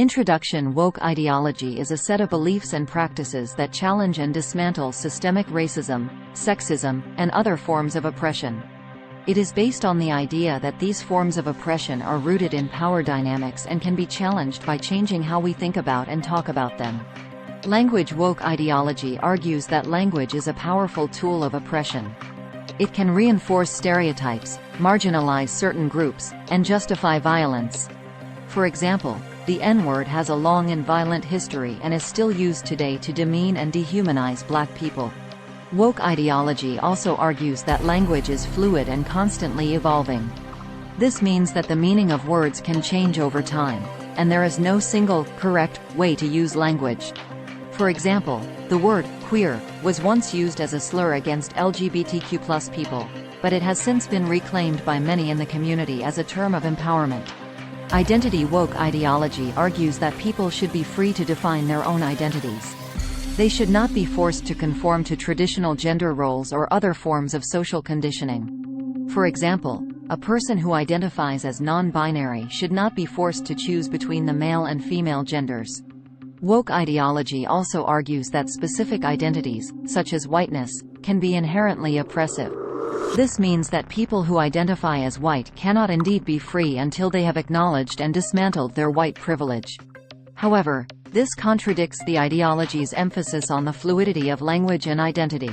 Introduction. Woke ideology is a set of beliefs and practices that challenge and dismantle systemic racism, sexism, and other forms of oppression. It is based on the idea that these forms of oppression are rooted in power dynamics and can be challenged by changing how we think about and talk about them. Language. Woke ideology argues that language is a powerful tool of oppression. It can reinforce stereotypes, marginalize certain groups, and justify violence. For example, the N-word has a long and violent history and is still used today to demean and dehumanize black people. Woke ideology also argues that language is fluid and constantly evolving. This means that the meaning of words can change over time, and there is no single, correct, way to use language. For example, the word queer was once used as a slur against LGBTQ+ people, but it has since been reclaimed by many in the community as a term of empowerment. Identity. Woke ideology argues that people should be free to define their own identities. They should not be forced to conform to traditional gender roles or other forms of social conditioning. For example, a person who identifies as non-binary should not be forced to choose between the male and female genders. Woke ideology also argues that specific identities, such as whiteness, can be inherently oppressive. This means that people who identify as white cannot indeed be free until they have acknowledged and dismantled their white privilege. However, this contradicts the ideology's emphasis on the fluidity of language and identity.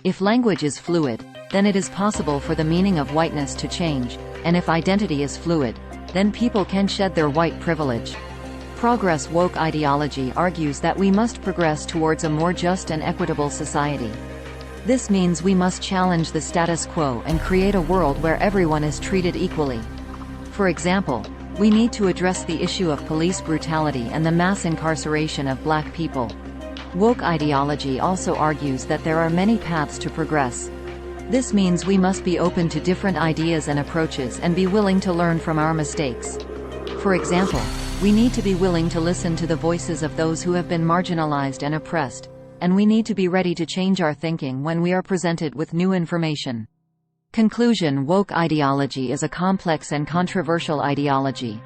If language is fluid, then it is possible for the meaning of whiteness to change, and if identity is fluid, then people can shed their white privilege. Progress. Woke ideology argues that we must progress towards a more just and equitable society. This means we must challenge the status quo and create a world where everyone is treated equally. For example, we need to address the issue of police brutality and the mass incarceration of black people. Woke ideology also argues that there are many paths to progress. This means we must be open to different ideas and approaches and be willing to learn from our mistakes. For example, we need to be willing to listen to the voices of those who have been marginalized and oppressed, and we need to be ready to change our thinking when we are presented with new information. Conclusion. Woke ideology is a complex and controversial ideology.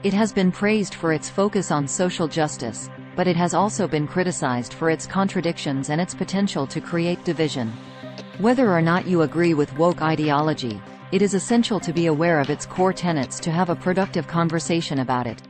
It has been praised for its focus on social justice, but it has also been criticized for its contradictions and its potential to create division. Whether or not you agree with woke ideology, it is essential to be aware of its core tenets to have a productive conversation about it.